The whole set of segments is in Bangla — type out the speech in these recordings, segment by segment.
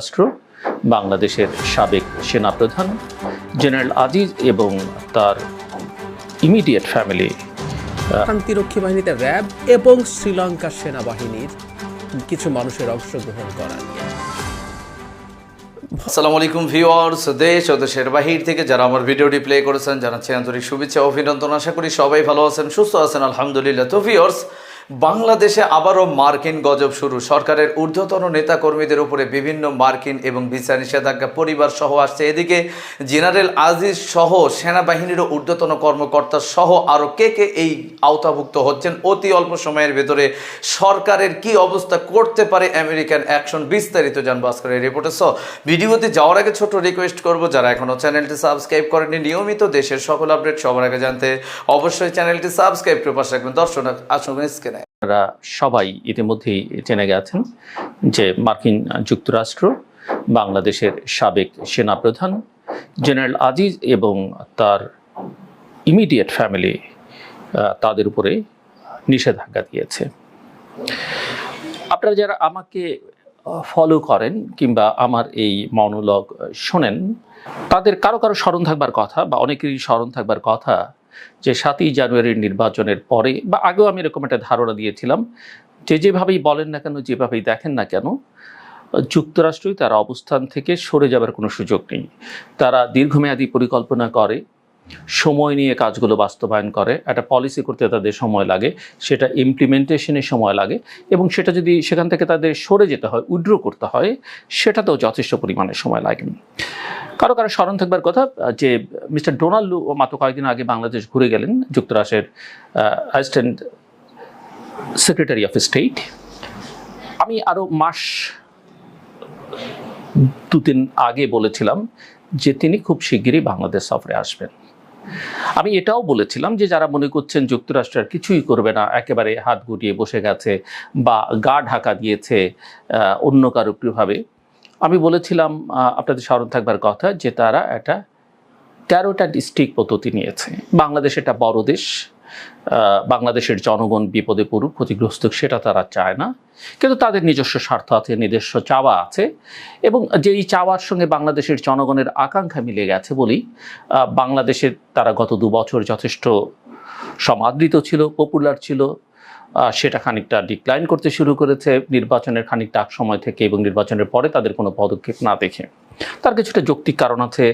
রাষ্ট্র বাংলাদেশের সাবেক সেনাপ্রধান জেনারেল আজিজ এবং তার ইমিডিয়েট ফ্যামিলি শান্তিরক্ষী বাহিনীতে র্যাব এবং শ্রীলঙ্কার সেনাবাহিনীর কিছু মানুষের অংশগ্রহণ করা নিয়ে। আসসালামু আলাইকুম ভিউয়ার্স, দেশ ও দেশের বাহির থেকে যারা আমার ভিডিওটি প্লে করেছেন জানাচ্ছি আন্তরিক শুভেচ্ছা ও অভিনন্দন। আশা করি সবাই ভালো আছেন, সুস্থ আছেন, আলহামদুলিল্লাহ। তো ভিউয়ার্স, বাংলাদেশে আবারও মার্কিন গজব শুরু। সরকারের ঊর্ধ্বতন নেতাকর্মীদের উপরে বিভিন্ন মার্কিন এবং ভিসা নিষেধাজ্ঞা পরিবার সহ আসছে। এদিকে জেনারেল আজিজ সহ সেনাবাহিনীরও ঊর্ধ্বতন কর্মকর্তা সহ আরও কে কে এই আওতাভুক্ত হচ্ছেন। অতি অল্প সময়ের ভেতরে সরকারের কি অবস্থা করতে পারে আমেরিকান অ্যাকশন, বিস্তারিত জানবো আজকের এই রিপোর্টে। সো ভিডিওতে যাওয়ার আগে ছোট রিকোয়েস্ট করব, যারা এখনও চ্যানেলটি সাবস্ক্রাইব করেননি, নিয়মিত দেশের সকল আপডেট সবার আগে জানতে অবশ্যই চ্যানেলটি সাবস্ক্রাইব করে পাশে রাখবেন। দর্শক আসুন স্ক্রিনে। আপনারা সবাই ইতিমধ্যেই জেনে গেছেন যে মার্কিন যুক্তরাষ্ট্র বাংলাদেশের সাবেক সেনাপ্রধান জেনারেল আজিজ এবং তার ইমিডিয়েট ফ্যামিলি তাদের উপরে নিষেধাজ্ঞা দিয়েছে। আপনারা যারা আমাকে ফলো করেন কিংবা আমার এই মনোলগ শোনেন, তাদের কারো কারো স্মরণ থাকবার কথা বা অনেকেরই স্মরণ থাকবার কথা যে 7ই জানুয়ারির নির্বাচনের পরে বা আগেও আমি এরকম একটা ধারণা দিয়েছিলাম যে যেভাবেই বলেন না কেন, যেভাবেই দেখেন না কেন, যুক্তরাষ্ট্রই তার অবস্থান থেকে সরে যাবার কোনো সুযোগ নেই। তারা দীর্ঘমেয়াদী পরিকল্পনা করে, সময় নিয়ে কাজগুলো বাস্তবায়ন করে, একটা পলিসি করতে তাদের সময় লাগে, সেটা ইমপ্লিমেন্টেশনে সময় লাগে, এবং সেটা যদি সেখান থেকে তাদের সরে যেতে হয়, উইথড্র করতে হয়, সেটাতেও যথেষ্ট পরিমাণে সময় লাগে। কারো কারো স্মরণ থাকবার কথা যে মিস্টার ডোনাল্ড লু মাত্র কয়েকদিন আগে বাংলাদেশ ঘুরে গেলেন, যুক্তরাষ্ট্রের অ্যাসিস্ট্যান্ট সেক্রেটারি অফ স্টেট। আমি আরও মাস 2-3 আগে বলেছিলাম যে তিনি খুব শিগগিরই বাংলাদেশ সফরে আসবেন। আমি এটাও বলেছিলাম যে যারা মনে করছেন যুক্তরাষ্ট্র আর কিছুই করবে না, একেবারে হাত গুটিয়ে বসে গেছে বা গা ঢাকা দিয়েছে অন্য কারো প্রিয়ভাবে, আমি বলেছিলাম আপনাদের স্মরণ থাকবার কথা যে তারা একটা ক্যারট অ্যান্ড স্টিক পদ্ধতি নিয়েছে। বাংলাদেশ একটা বড় দেশ, বাংলাদেশের জনগণ বিপদে পড়ুক, ক্ষতিগ্রস্ত, সেটা তারা চায় না, কিন্তু তাদের নিজস্ব স্বার্থ আছে, নিজস্ব চাওয়া আছে, এবং যেই চাওয়ার সঙ্গে বাংলাদেশের জনগণের আকাঙ্ক্ষা মিলে গেছে বলেই বাংলাদেশের তারা গত 2 বছর যথেষ্ট সমাদৃত ছিল, পপুলার ছিল। সেটা খানিকটা ডিক্লাইন করতে শুরু করেছে নির্বাচনের খানিকটা আগ সময় থেকে, এবং নির্বাচনের পরে তাদের কোনো পদক্ষেপ না দেখে। তার কিছুটা যৌক্তিক কারণ আছে,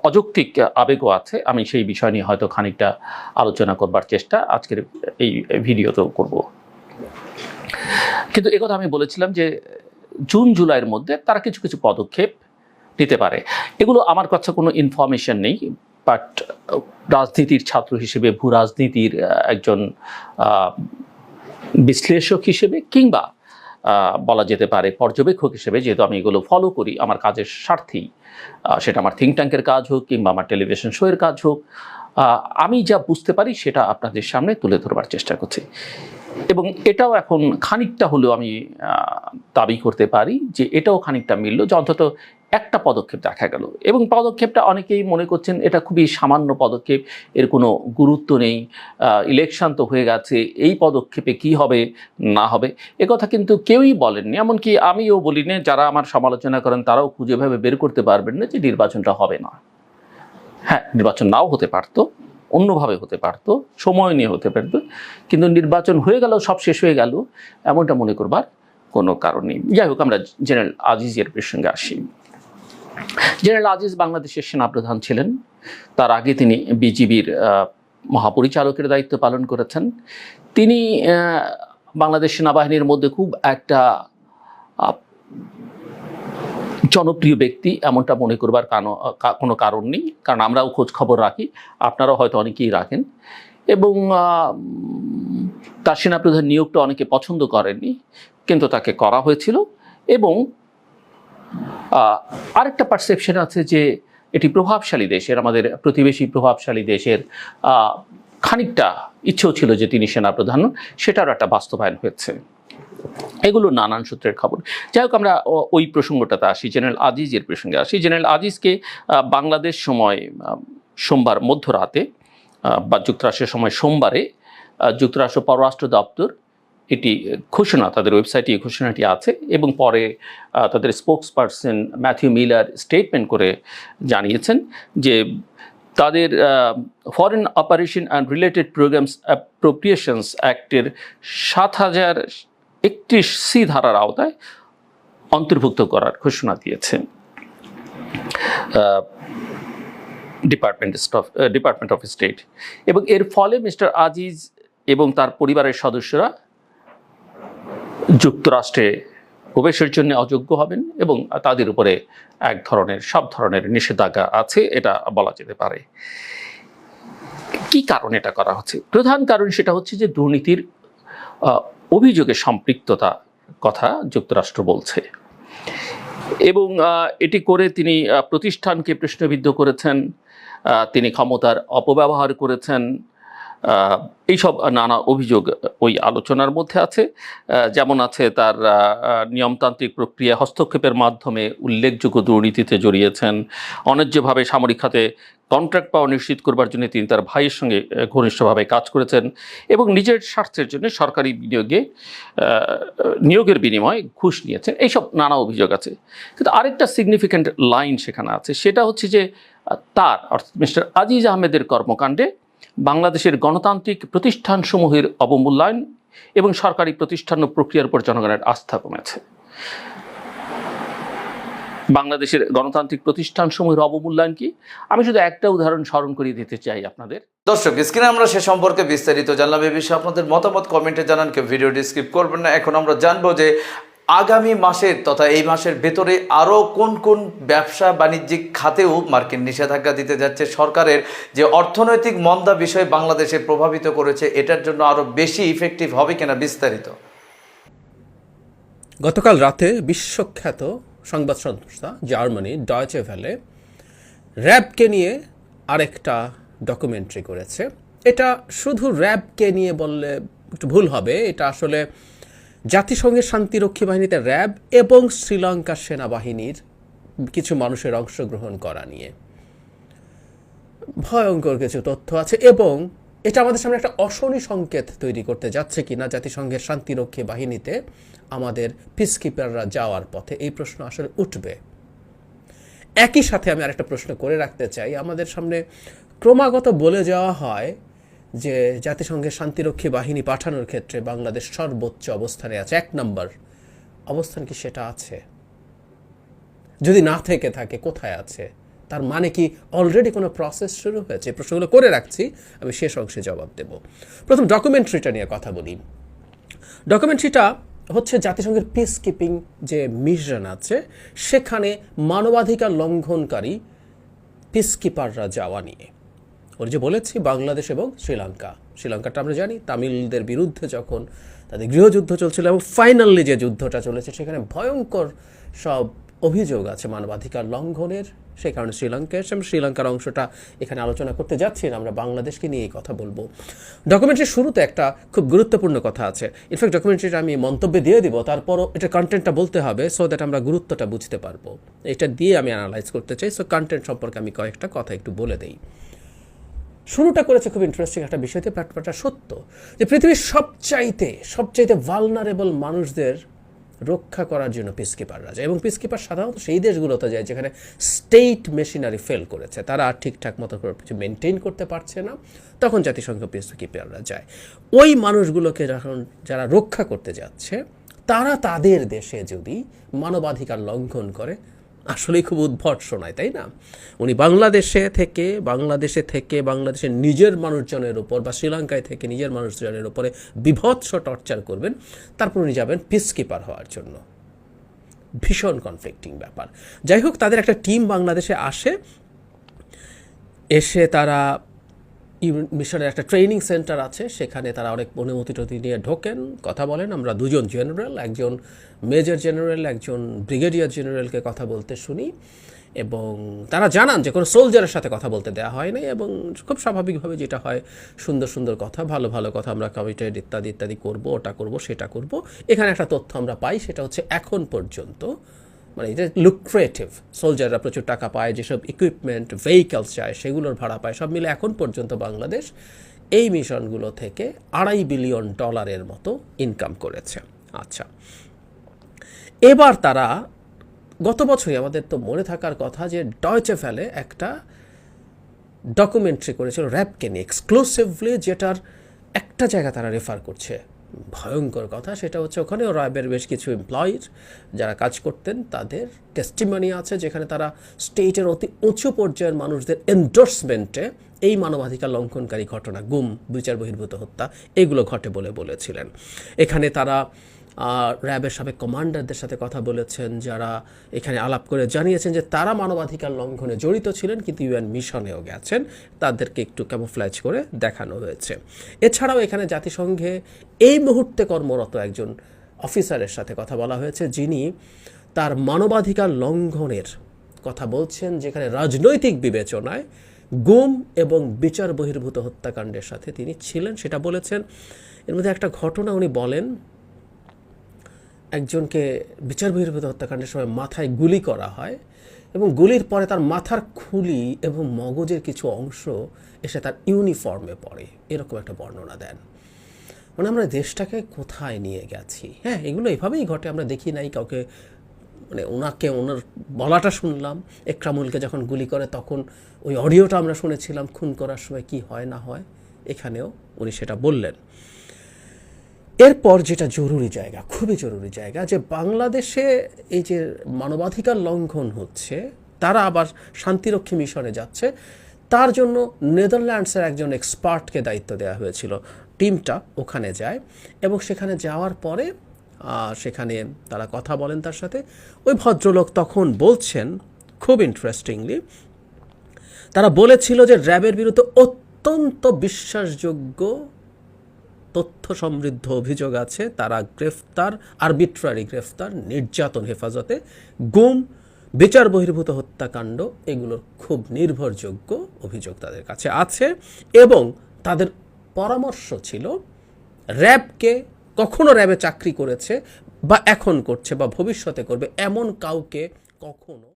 অযৌক্তিক আবেগও আছে। আমি সেই বিষয় নিয়ে হয়তো খানিকটা আলোচনা করবার চেষ্টা আজকের এই ভিডিওতেও করব। কিন্তু একথা আমি বলেছিলাম যে জুন জুলাইয়ের মধ্যে তারা কিছু কিছু পদক্ষেপ নিতে পারে। এগুলো আমার কাছে কোনো ইনফরমেশন নেই, বাট রাজনীতির ছাত্র হিসেবে, ভূ রাজনীতির একজন বিশ্লেষক হিসেবে কিংবা বলা যেতে পারে পর্যবেক্ষক হিসেবে, যেহেতু আমি এগুলো ফলো করি আমার কাজের স্বার্থেই, সেটা আমার থিঙ্ক ট্যাঙ্কের কাজ হোক কিংবা আমার টেলিভিশন শোয়ের কাজ হোক, আমি যা বুঝতে পারি সেটা আপনাদের সামনে তুলে ধরবার চেষ্টা করছি। এবং এটাও এখন খানিকটা হলেও আমি দাবি করতে পারি যে এটাও খানিকটা মিলল, যে অন্তত একটা পদক্ষেপ দেখা গেল, এবং পদক্ষেপটা অনেকেই মনে করছেন এটা খুবই সামান্য পদক্ষেপ, এর কোনো গুরুত্ব নেই, ইলেকশন তো হয়ে গেছে, এই পদক্ষেপে কি হবে না হবে একথা কিন্তু কেউই বলেননি। এমনকি আমিও বলি না, যারা আমার সমালোচনা করেন তারাও খুঁজে ভাবে বের করতে পারবেন না যে নির্বাচনটা হবে না। হ্যাঁ, নির্বাচন নাও হতে পারতো, অন্যভাবে হতে পারতো, সময় নিয়ে হতে পারতো, কিন্তু নির্বাচন হয়ে গেল, সব শেষ হয়ে গেল, এমনটা মনে করবার কোনো কারণ নেই। যাই হোক, আমরা জেনারেল আজিজের প্রসঙ্গে আসি। জেনারেল আজিজ বাংলাদেশের সেনাপ্রধান ছিলেন। তার আগে তিনি বিজিবির মহাপরিচালকের দায়িত্ব পালন করেছেন। তিনি বাংলাদেশ সেনাবাহিনীর মধ্যে খুব একটা জনপ্রিয় ব্যক্তি এমনটা মনে করবার কোনো কারণ নেই, কারণ আমরাও খোঁজ খবর রাখি, আপনারাও হয়তো অনেকেই রাখেন, এবং তার সেনাপ্রধান নিয়োগটা অনেকে পছন্দ করেননি, কিন্তু তাকে করা হয়েছিল। এবং আরেকটা পারসেপশন আছে যে এটি প্রভাবশালী দেশের, আমাদের প্রতিবেশী প্রভাবশালী দেশের খানিকটা ইচ্ছেও ছিল যে তিনি সেনাপ্রধান, সেটারও একটা বাস্তবায়ন হয়েছে। এগুলো নানান সূত্রের খবর। যাই হোক, আমরা ওই প্রসঙ্গটাতে আসি, জেনারেল আজিজের প্রসঙ্গে আসি। জেনারেল আজিজকে বাংলাদেশ সময় সোমবার মধ্যরাতে বা যুক্তরাষ্ট্রের সময় সোমবারে যুক্তরাষ্ট্র পররাষ্ট্র দপ্তর এটি ঘোষণা, তাদের ওয়েবসাইটে এই ঘোষণাটি আছে এবং পরে তাদের spokesperson Matthew Miller statement করে জানিয়েছেন যে তাদের foreign operation and related programs appropriations অ্যাক্টের 7031C ধারার আওতায় অন্তর্ভুক্ত করার ঘোষণা দিয়েছেন ডিপার্টমেন্ট অফ স্টেট। এবং এর ফলে মিস্টার আজিজ এবং তার পরিবারের সদস্যরা যুক্তরাষ্ট্রে প্রবেশের জন্য অযোগ্য হবেন এবং তাদের উপরে সব ধরনের নিষেধাজ্ঞা আছে, এটা বলা যেতে পারে। কি কারণে এটা করা হচ্ছে? প্রধান কারণ সেটা হচ্ছে যে দুর্নীতির অভিযোগে সম্পৃক্ততা কথা যুক্তরাষ্ট্র বলছে এবং এটি করে তিনি প্রতিষ্ঠানকে প্রশ্নবিদ্ধ করেছেন, তিনি ক্ষমতার অপব্যবহার করেছেন, এইসব নানা অভিযোগ ওই আলোচনার মধ্যে আছে। যেমন আছে তার নিয়মতান্ত্রিক প্রক্রিয়া হস্তক্ষেপের মাধ্যমে উল্লেখযোগ্য দুর্নীতিতে জড়িয়েছেন, অন্যায্যভাবে সামরিক খাতে কন্ট্রাক্ট পাওয়া নিশ্চিত করবার জন্য তিনি তার ভাইয়ের সঙ্গে ঘনিষ্ঠভাবে কাজ করেছেন এবং নিজের স্বার্থের জন্য সরকারি নিয়োগের বিনিময়ে ঘুষ নিয়েছেন। এইসব নানা অভিযোগ আছে। কিন্তু আরেকটা সিগনিফিক্যান্ট লাইন সেখানে আছে, সেটা হচ্ছে যে তার অর্থাৎ মিস্টার আজিজ আহমেদের কর্মকাণ্ডে বাংলাদেশের গণতান্ত্রিক প্রতিষ্ঠানসমূহের অবমূল্যায়ন এবং সরকারি প্রতিষ্ঠান ও প্রক্রিয়ার উপর জনগণের আস্থা কমেছে। বাংলাদেশের গণতান্ত্রিক প্রতিষ্ঠানসমূহের অবমূল্যায়ন কি? আমি শুধু একটা উদাহরণ স্মরণ করিয়ে দিতে চাই আপনাদের। দর্শক, স্ক্রিনে আমরা সে সম্পর্কে বিস্তারিত জানলাম। এই বিষয়ে আপনাদের মতামত কমেন্টে জানান, কেউ ভিডিওটি স্কিপ করবেন না। এখন আমরা জানবো যে আগামী মাসের তথা এই মাসের ভেতরে আরও কোন কোন ব্যবসা বাণিজ্যিক খাতেও মার্কিন নিষেধাজ্ঞা দিতে যাচ্ছে। সরকারের যে অর্থনৈতিক মন্দা বিষয় বাংলাদেশে প্রভাবিত করেছে, এটার জন্য আরও বেশি ইফেক্টিভ হবে কিনা বিস্তারিত। গতকাল রাতে বিশ্বখ্যাত সংবাদ সংস্থা জার্মানি ডয়েচে ভ্যালে র্যাবকে নিয়ে আরেকটা ডকুমেন্টারি করেছে। এটা শুধু র্যাবকে নিয়ে বললে একটু ভুল হবে, এটা আসলে জাতিসংঘের শান্তিরক্ষী বাহিনীতে র্যাব এবং শ্রীলঙ্কার সেনাবাহিনীর কিছু মানুষের অংশগ্রহণ করা নিয়ে ভয়ঙ্কর কিছু তথ্য আছে এবং এটা আমাদের সামনে একটা অশনি সংকেত তৈরি করতে যাচ্ছে কিনা জাতিসংঘের শান্তিরক্ষী বাহিনীতে আমাদের পিসকিপাররা যাওয়ার পথে, এই প্রশ্ন আসলে উঠবে। একই সাথে আমি আরেকটা প্রশ্ন করে রাখতে চাই, আমাদের সামনে ক্রমাগত বলে যাওয়া হয় যে জাতিসংঘের শান্তিরক্ষী বাহিনী পাঠানোর ক্ষেত্রে বাংলাদেশ সর্বোচ্চ অবস্থানে আছে, 1 নম্বর অবস্থান কি সেটা আছে? যদি না থেকে থাকে কোথায় আছে? তার মানে কি অলরেডি কোনো প্রসেস শুরু হয়েছে? প্রশ্নগুলো করে রাখছি, আমি শেষ অংশে জবাব দেব। প্রথম ডকুমেন্টারিটা নিয়ে কথা বলি। ডকুমেন্টারিটা হচ্ছে জাতিসংঘের পিস কিপিং যে মিশন আছে সেখানে মানবাধিকার লঙ্ঘনকারী পিসকিপাররা যাওয়া নিয়ে। ওর যে বলেছি বাংলাদেশ এবং শ্রীলঙ্কাটা আমরা জানি তামিলদের বিরুদ্ধে যখন তাদের গৃহযুদ্ধ চলছিল এবং ফাইনালি যে যুদ্ধটা চলেছে সেখানে ভয়ঙ্কর সব অভিযোগ আছে মানবাধিকার লঙ্ঘনের। সেই কারণে শ্রীলঙ্কার অংশটা এখানে আলোচনা করতে যাচ্ছি না, আমরা বাংলাদেশকে নিয়েই কথা বলবো। ডকুমেন্টারির শুরুতে একটা খুব গুরুত্বপূর্ণ কথা আছে। ইনফ্যাক্ট ডকুমেন্টারিটা আমি মন্তব্যে দিয়ে দিব, তারপরও এটা কন্টেন্টটা বলতে হবে সো দ্যাট আমরা গুরুত্বটা বুঝতে পারবো। এটা দিয়ে আমি অ্যানালাইজ করতে চাই, সো কন্টেন্ট সম্পর্কে আমি কয়েকটা কথা একটু বলে দিই। শুরুটা করেছে খুব ইন্টারেস্টিং একটা বিষয়তে, ব্যাপারটা সত্য যে পৃথিবীর সবচাইতে ভালনারেবল মানুষদের রক্ষা করার জন্য পিসকিপাররা যায় এবং পিসকিপার সাধারণত সেই দেশগুলোতে যায় যেখানে স্টেট মেশিনারি ফেল করেছে, তারা আর ঠিকঠাক মতো করে কিছু মেনটেন করতে পারছে না, তখন জাতিসংঘ পিসকিপাররা যায়। ওই মানুষগুলোকে যখন যারা রক্ষা করতে যাচ্ছে তারা তাদের দেশে যদি মানবাধিকার লঙ্ঘন করে আসলেই খুব উদ্ভট শোনায়, তাই না? উনি বাংলাদেশে থেকে বাংলাদেশের নিজের মানুষজনের উপর বা শ্রীলঙ্কায় থেকে নিজের মানুষজনের উপরে বিভৎস টর্চার করবেন, তারপর উনি যাবেন পিসকিপার হওয়ার জন্য। ভীষণ কনফ্লিক্টিং ব্যাপার। যাই হোক, তাদের একটা টিম বাংলাদেশে এসে তারা মিশনের একটা ট্রেনিং সেন্টার আছে, সেখানে তারা অনেক অনুমতি নিয়ে ঢোকেন, কথা বলেন। আমরা দুজন জেনারেল, একজন মেজর জেনারেল, একজন ব্রিগেডিয়ার জেনারেলকে কথা বলতে শুনি এবং তারা জানান যে কোনো সোলজারের সাথে কথা বলতে দেওয়া হয় না এবং খুব স্বাভাবিকভাবে যেটা হয় সুন্দর সুন্দর কথা, ভালো ভালো কথা, আমরা কমিটেড ইত্যাদি করবো, ওটা করবো, সেটা করবো। এখানে একটা তথ্য আমরা পাই, সেটা হচ্ছে এখন পর্যন্ত মানে এটা লুক্রেটিভ, সোলজাররা প্রচুর টাকা পায়, যেসব ইকুইপমেন্ট ভেহিকলস চায় সেগুলোর ভাড়া পায়, সব মিলে এখন পর্যন্ত বাংলাদেশ এই মিশনগুলো থেকে $2.5 বিলিয়ন মতো ইনকাম করেছে। আচ্ছা, এবার তারা গত বছরই, আমাদের তো মনে থাকার কথা যে ডয়চে ভ্যালে একটা ডকুমেন্টারি করেছিল র্যাবকে নিয়ে এক্সক্লুসিভলি, যেটার একটা জায়গা তারা রেফার করছে, ভয়ঙ্কর কথা। সেটা হচ্ছে ওখানেও র্যাবের বেশ কিছু এমপ্লয়িজ যারা কাজ করতেন তাদের টেস্টিমনি আছে, যেখানে তারা স্টেটের অতি উঁচু পর্যায়ের মানুষদের এন্ডোর্সমেন্টে এই মানবাধিকার লঙ্ঘনকারী ঘটনা, গুম, বিচার বহির্ভূত হত্যা, এগুলো ঘটে বলে বলেছিলেন। এখানে তারা র্যাবের সাবেক কমান্ডারদের সাথে কথা বলেছেন, যারা এখানে আলাপ করে জানিয়েছেন যে তারা মানবাধিকার লঙ্ঘনে জড়িত ছিলেন কিন্তু ইউএন মিশনেও গেছেন, তাদেরকে একটু ক্যামোফ্ল্যাজ করে দেখানো হয়েছে। এছাড়াও এখানে জাতিসংঘে এই মুহূর্তে কর্মরত একজন অফিসারের সাথে কথা বলা হয়েছে, যিনি তার মানবাধিকার লঙ্ঘনের কথা বলছেন, যেখানে রাজনৈতিক বিবেচনায় গুম এবং বিচার বহির্ভূত হত্যাকাণ্ডের সাথে তিনি ছিলেন, সেটা বলেছেন। এর মধ্যে একটা ঘটনা উনি বলেন, একজনকে বিচার বহির্ভূত হত্যাকাণ্ডের সময় মাথায় গুলি করা হয় এবং গুলির পরে তার মাথার খুলি এবং মগজের কিছু অংশ এসে তার ইউনিফর্মে পড়ে, এরকম একটা বর্ণনা দেন। মানে আমরা দেশটাকে কোথায় নিয়ে গেছি। হ্যাঁ, এগুলো এভাবেই ঘটে, আমরা দেখি নাই কাউকে, মানে ওনার বলাটা শুনলাম, একরামুলকে যখন গুলি করে তখন ওই অডিওটা আমরা শুনেছিলাম, খুন করার সময় কি হয় না হয়, এখানেও উনি সেটা বললেন। এরপর যেটা জরুরি জায়গা, খুবই জরুরি জায়গা, যে বাংলাদেশে এই যে মানবাধিকার লঙ্ঘন হচ্ছে, তারা আবার শান্তিরক্ষী মিশনে যাচ্ছে, তার জন্য নেদারল্যান্ডসের একজন এক্সপার্টকে দায়িত্ব দেওয়া হয়েছিল। টিমটা ওখানে যায় এবং সেখানে যাওয়ার পরে সেখানে তারা কথা বলেন তার সাথে। ওই ভদ্রলোক তখন বলছেন, খুব ইন্টারেস্টিংলি, তারা বলেছিল যে র্যাবের বিরুদ্ধে অত্যন্ত বিশ্বাসযোগ্য তথ্য সমৃদ্ধ অভিযোগ আছে, তারা গ্রেফতার, আরবিট্রারি গ্রেফতার, নির্যাতন, হেফাজতে, গুম, বিচার বহির্ভূত হত্যাকাণ্ড, এগুলোর খুব নির্ভরযোগ্য অভিযোগ তাদের কাছে আছে। এবং তাদের পরামর্শ ছিল র্যাবকে, কখনো র্যাবে চাকরি করেছে বা এখন করছে বা ভবিষ্যতে করবে এমন কাউকে কখনো।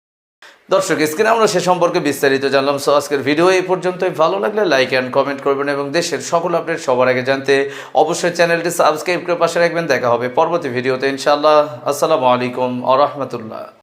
দর্শক, স্ক্রিনে আমরা সে সম্পর্কে বিস্তারিত জানলাম। সো আজকের ভিডিও এই পর্যন্তই। ভালো লাগলে লাইক অ্যান্ড কমেন্ট করবেন এবং দেশের সকল আপডেট সবার আগে জানতে অবশ্যই চ্যানেলটি সাবস্ক্রাইব করে পাশে রাখবেন। দেখা হবে পরবর্তী ভিডিওতে ইনশাআল্লাহ। আসসালামু আলাইকুম ওয়া রাহমাতুল্লাহ।